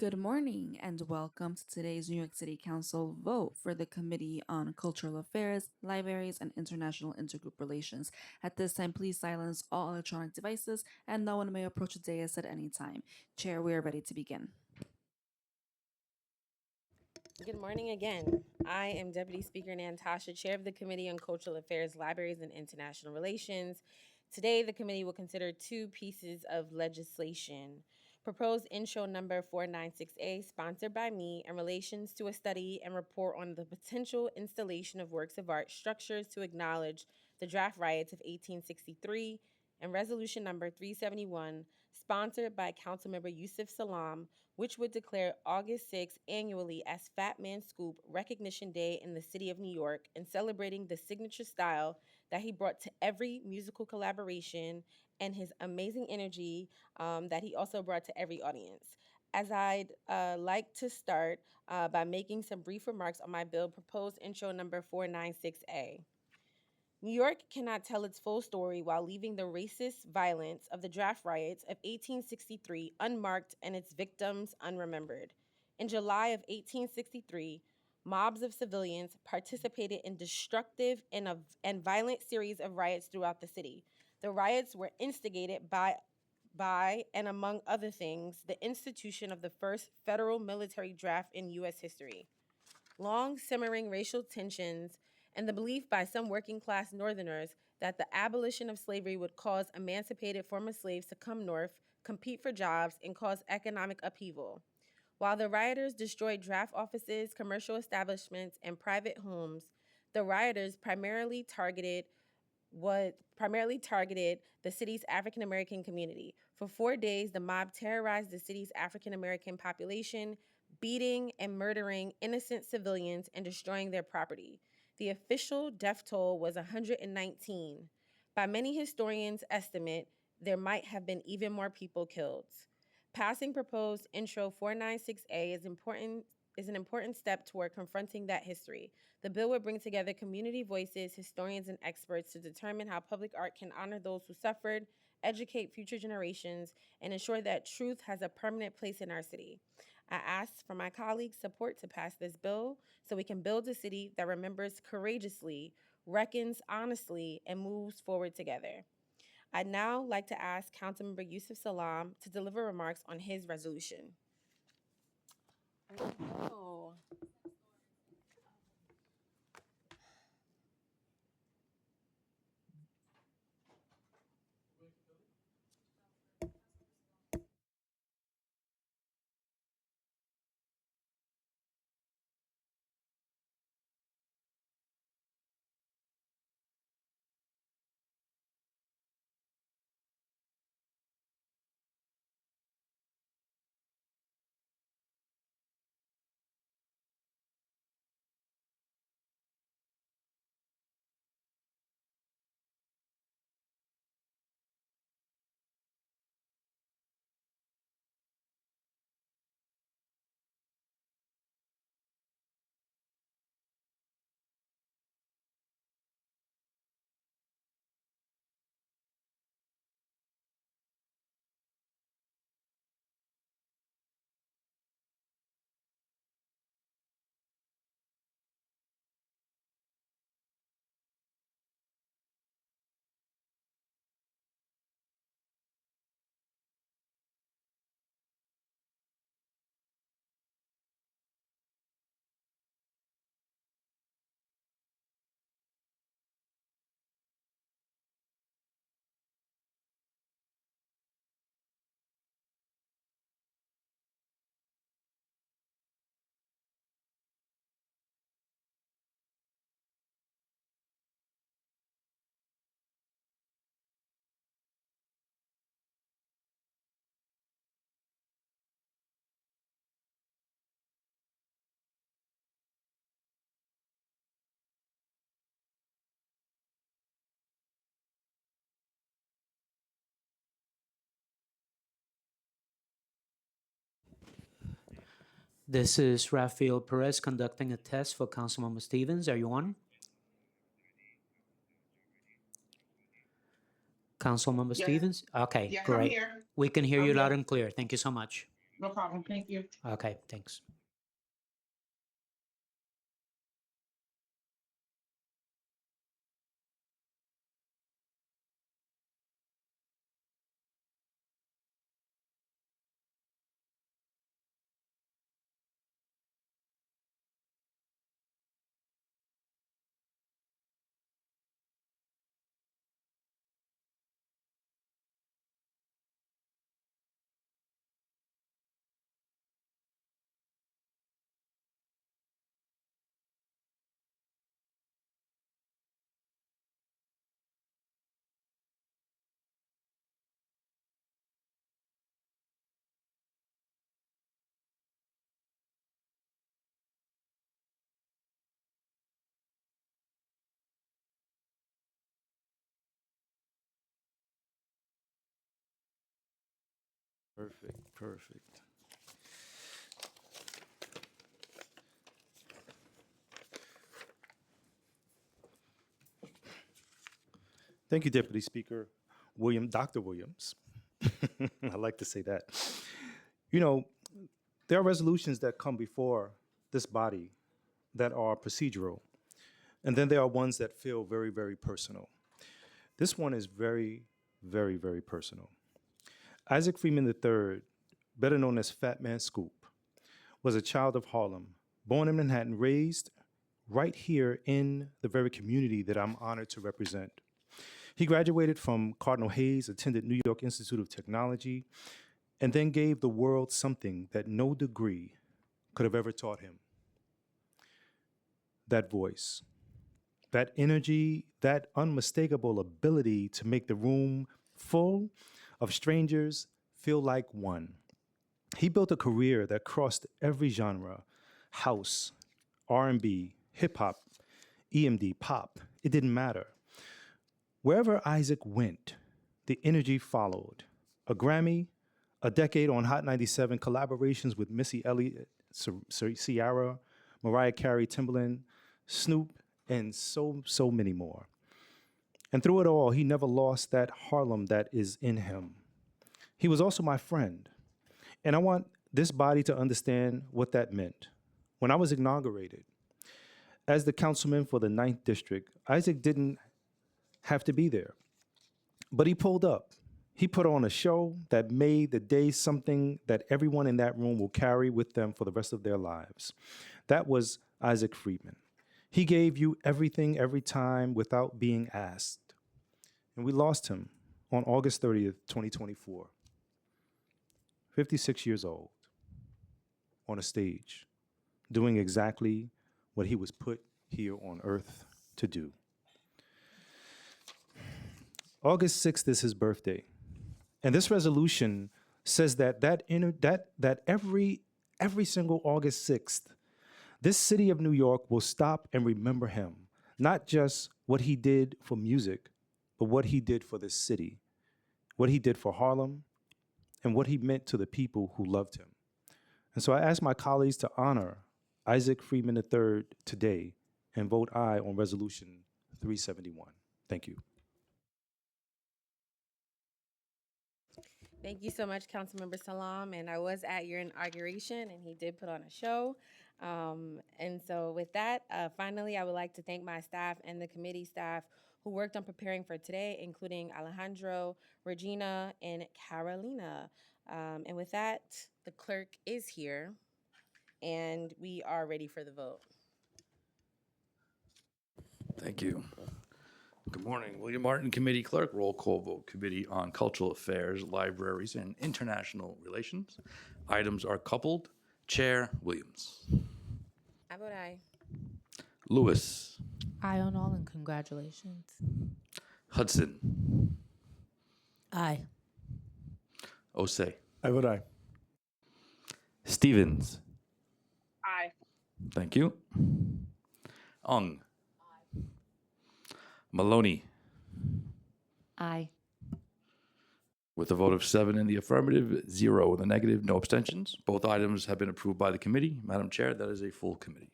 Good morning and welcome to today's New York City Council vote for the Committee on Cultural Affairs, Libraries, and International Intergroup Relations. At this time, please silence all electronic devices and no one may approach the dais at any time. Chair, we are ready to begin. Good morning again. I am Deputy Speaker Natasha, Chair of the Committee on Cultural Affairs, Libraries, and International Relations. Today, the committee will consider two pieces of legislation. Proposed intro number 496A, sponsored by me, in relations to a study and report on the potential installation of works of art structures to acknowledge the draft riots of 1863, and resolution number 371, sponsored by Councilmember Yusuf Salam, which would declare August 6 annually as Fat Man Scoop Recognition Day in the city of New York and celebrating the signature style that he brought to every musical collaboration and his amazing energy that he also brought to every audience. As I'd like to start by making some brief remarks on my bill proposed intro number 496A. New York cannot tell its full story while leaving the racist violence of the draft riots of 1863 unmarked and its victims unremembered. In July of 1863, mobs of civilians participated in destructive and violent series of riots throughout the city. The riots were instigated by, and among other things, the institution of the first federal military draft in U.S. history. Long simmering racial tensions, and the belief by some working class Northerners that the abolition of slavery would cause emancipated former slaves to come north, compete for jobs, and cause economic upheaval. While the rioters destroyed draft offices, commercial establishments, and private homes, the rioters primarily targeted the city's African American community. For 4 days, the mob terrorized the city's African American population, beating and murdering innocent civilians and destroying their property. The official death toll was 119. By many historians' estimate, there might have been even more people killed. Passing proposed intro 496A is an important step toward confronting that history. The bill would bring together community voices, historians, and experts to determine how public art can honor those who suffered, educate future generations, and ensure that truth has a permanent place in our city. I ask for my colleagues' support to pass this bill so we can build a city that remembers courageously, reckons honestly, and moves forward together. I'd now like to ask Councilmember Yusuf Salam to deliver remarks on his resolution. Oh. This is Rafael Perez conducting a test for Councilmember Stevens. Are you on? Councilmember Yes, Stevens? Okay, yes, I'm great. here. We can hear I'm you loud here. and clear. Thank you so much. No problem. Thank you. Okay, thanks. Perfect, perfect. Thank you, Deputy Speaker Dr. Williams. I like to say that. You know, there are resolutions that come before this body that are procedural, and then there are ones that feel very, very personal. This one is very, very, very personal. Isaac Freeman III, better known as Fat Man Scoop, was a child of Harlem, born in Manhattan, raised right here in the very community that I'm honored to represent. He graduated from Cardinal Hayes, attended New York Institute of Technology, and then gave the world something that no degree could have ever taught him. That voice, that energy, that unmistakable ability to make the room full of strangers feel like one. He built a career that crossed every genre: house, R&B, hip hop, EMD, pop. It didn't matter. Wherever Isaac went, the energy followed. A Grammy, a decade on Hot 97, collaborations with Missy Elliott, Ciara, Mariah Carey, Timbaland, Snoop, and so many more. And through it all, he never lost that Harlem that is in him. He was also my friend. And I want this body to understand what that meant. When I was inaugurated as the councilman for the Ninth District, Isaac didn't have to be there, but he pulled up. He put on a show that made the day something that everyone in that room will carry with them for the rest of their lives. That was Isaac Friedman. He gave you everything every time without being asked. And we lost him on August 30th, 2024. 56 years old, on a stage, doing exactly what he was put here on earth to do. August 6th is his birthday. And this resolution says that every single August 6th, this city of New York will stop and remember him, not just what he did for music, but what he did for this city, what he did for Harlem, and what he meant to the people who loved him. And so I ask my colleagues to honor Isaac Freeman III today and vote aye on Resolution 371. Thank you. Thank you so much, Councilmember Salam. And I was at your inauguration, and he did put on a show. And so with that, finally, I would like to thank my staff and the committee staff who worked on preparing for today, including Alejandro, Regina, and Carolina. And with that, the clerk is here, and we are ready for the vote. Thank you. Good morning. William Martin, Committee Clerk. Roll call vote. Committee on Cultural Affairs, Libraries, and International Relations. Items are coupled. Chair Williams. I vote aye. Lewis. Aye on all and congratulations. Hudson. Aye. Osei. I vote aye. Stevens. Aye. Thank you. Ung. Maloney. Aye. With a vote of 7 in the affirmative, 0 in the negative, no abstentions. Both items have been approved by the committee. Madam Chair, that is a full committee.